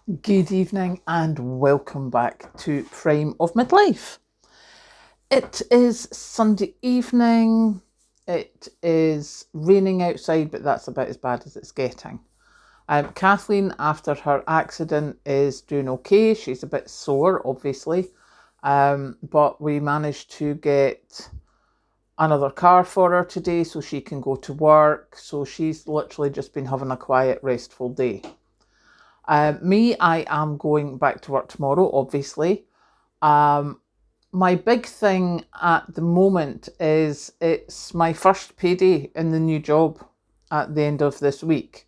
Good evening and welcome back to Prime of Midlife. It is Sunday evening. It is raining outside, but that's about as bad as it's getting. Kathleen, after her accident, is doing okay. She's a bit sore, obviously, but we managed to get another car for her today so she can go to work. So she's literally just been having a quiet, restful day. I am going back to work tomorrow, obviously. My big thing at the moment is it's my first payday in the new job at the end of this week,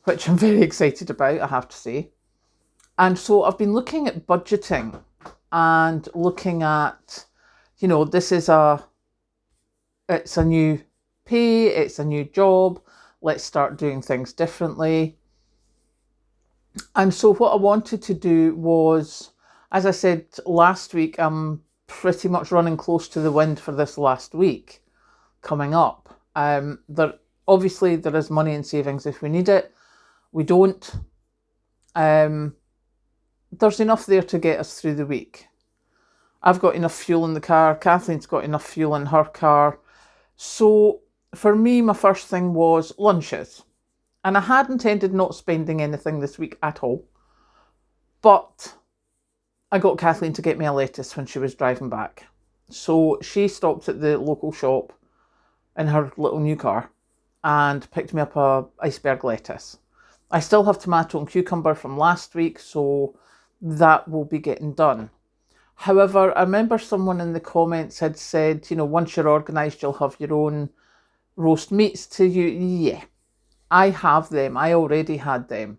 which I'm very excited about, I have to say. And so I've been looking at budgeting and looking at, it's a new pay, it's a new job, let's start doing things differently. And so what I wanted to do was, as I said last week, I'm pretty much running close to the wind for this last week coming up. Obviously there is money in savings if we need it. We don't. There's enough there to get us through the week. I've got enough fuel in the car. Kathleen's got enough fuel in her car. So for me, my first thing was lunches. And I had intended not spending anything this week at all. But I got Kathleen to get me a lettuce when she was driving back. So she stopped at the local shop in her little new car and picked me up a iceberg lettuce. I still have tomato and cucumber from last week, so that will be getting done. However, I remember someone in the comments had said, once you're organised, you'll have your own roast meats to you. Yeah, I have them. I already had them.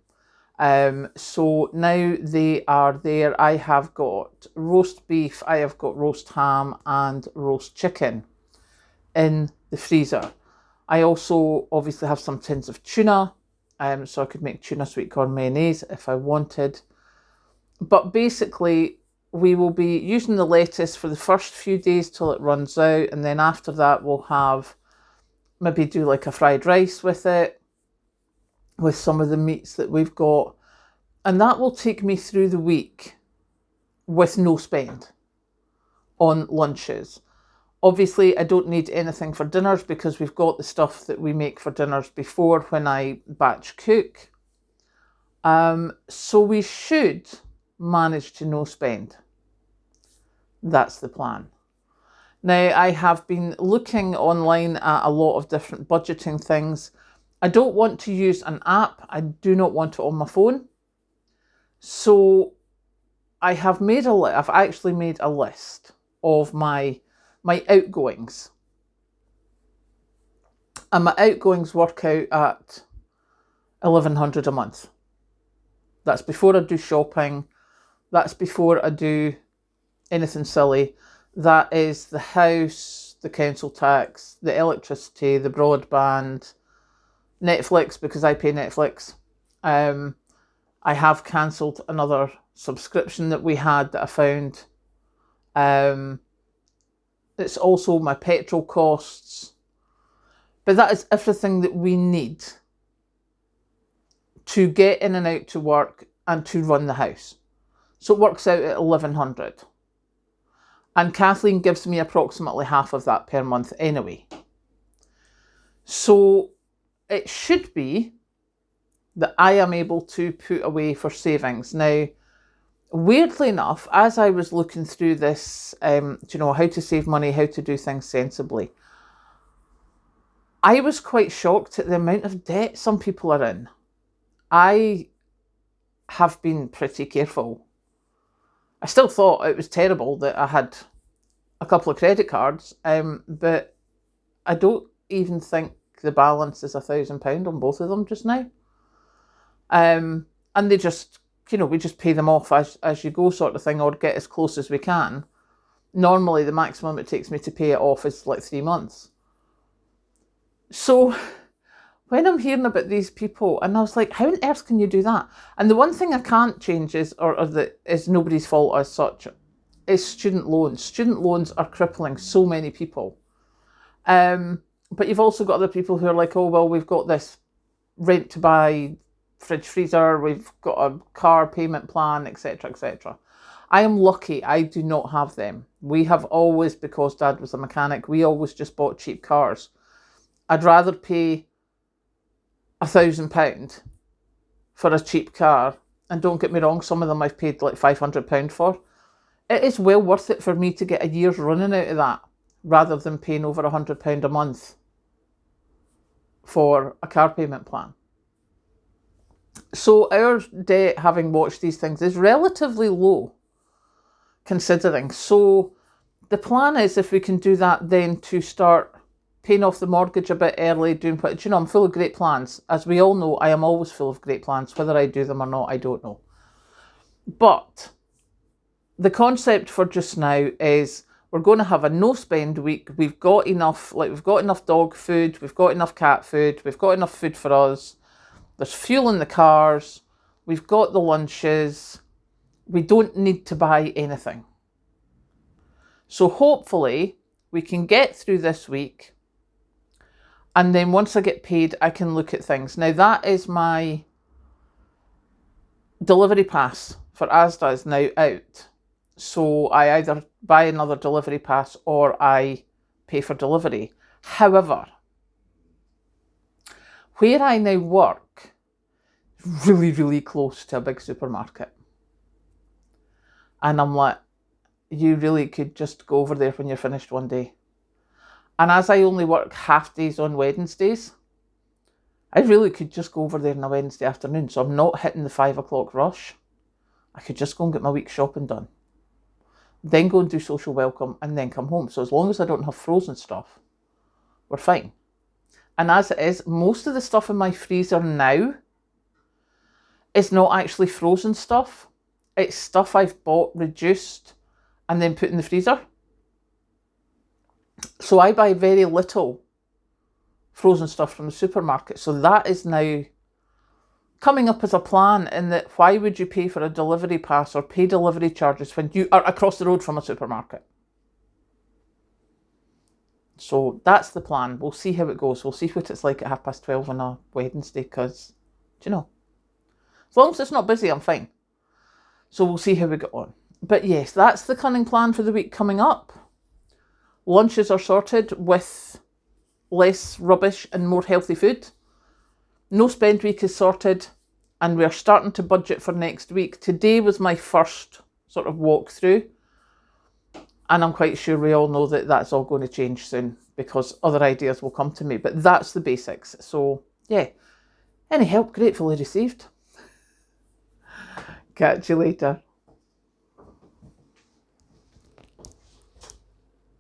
So now they are there. I have got roast beef, I have got roast ham and roast chicken in the freezer. I also obviously have some tins of tuna, so I could make tuna sweet corn mayonnaise if I wanted. But basically, we will be using the lettuce for the first few days till it runs out, and then after that we'll have maybe do like a fried rice with it, with some of the meats that we've got. And that will take me through the week with no spend on lunches. Obviously, I don't need anything for dinners because we've got the stuff that we make for dinners before when I batch cook. So we should manage to no spend. That's the plan. Now, I have been looking online at a lot of different budgeting things. I don't want to use an app. I do not want it on my phone. So I've actually made a list of my outgoings. And my outgoings work out at $1,100 a month. That's before I do shopping. That's before I do anything silly. That is the house, the council tax, the electricity, the broadband, Netflix, because I pay Netflix. I have cancelled another subscription that we had that I found. It's also my petrol costs. But that is everything that we need to get in and out to work and to run the house. So it works out at $1,100. And Kathleen gives me approximately half of that per month anyway. So it should be that I am able to put away for savings. Now, weirdly enough, as I was looking through this, how to save money, how to do things sensibly, I was quite shocked at the amount of debt some people are in. I have been pretty careful. I still thought it was terrible that I had a couple of credit cards, but I don't even think the balance is £1,000 on both of them just now. And they just, we just pay them off as you go sort of thing, or get as close as we can. Normally the maximum it takes me to pay it off is like 3 months. So when I'm hearing about these people, and I was like, how on earth can you do that? And the one thing I can't change is nobody's fault as such, is student loans. Student loans are crippling so many people. But you've also got other people who are like, oh, well, we've got this rent to buy fridge freezer, we've got a car payment plan, etc., etc. I am lucky I do not have them. We have always, because Dad was a mechanic, we always just bought cheap cars. I'd rather pay £1,000 for a cheap car, and don't get me wrong, some of them I've paid like £500 for. It is well worth it for me to get a year's running out of that, rather than paying over £100 a month for a car payment plan. So our debt, having watched these things, is relatively low, considering. So the plan is, if we can do that, then to start paying off the mortgage a bit early, doing what, I'm full of great plans. As we all know, I am always full of great plans. Whether I do them or not, I don't know. But the concept for just now is we're going to have a no spend week. We've got enough, we've got enough dog food, we've got enough cat food, we've got enough food for us. There's fuel in the cars, we've got the lunches. We don't need to buy anything. So hopefully we can get through this week, and then once I get paid, I can look at things. Now, that is my delivery pass for Asda is now out. So I either buy another delivery pass or I pay for delivery. However, where I now work, really, really close to a big supermarket. And I'm like, you really could just go over there when you're finished one day. And as I only work half days on Wednesdays, I really could just go over there on a Wednesday afternoon. So I'm not hitting the 5 o'clock rush. I could just go and get my week's shopping done. Then go and do social welcome and then come home. So as long as I don't have frozen stuff, we're fine. And as it is, most of the stuff in my freezer now is not actually frozen stuff. It's stuff I've bought, reduced, and then put in the freezer. So I buy very little frozen stuff from the supermarket. So that is now coming up as a plan, in that why would you pay for a delivery pass or pay delivery charges when you are across the road from a supermarket? So that's the plan. We'll see how it goes. We'll see what it's like at 12:30 on a Wednesday, because, as long as it's not busy, I'm fine. So we'll see how we get on. But yes, that's the cunning plan for the week coming up. Lunches are sorted with less rubbish and more healthy food. No spend week is sorted, and we're starting to budget for next week. Today was my first sort of walkthrough, and I'm quite sure we all know that that's all going to change soon, because other ideas will come to me. But that's the basics. So yeah, any help gratefully received. Catch you later.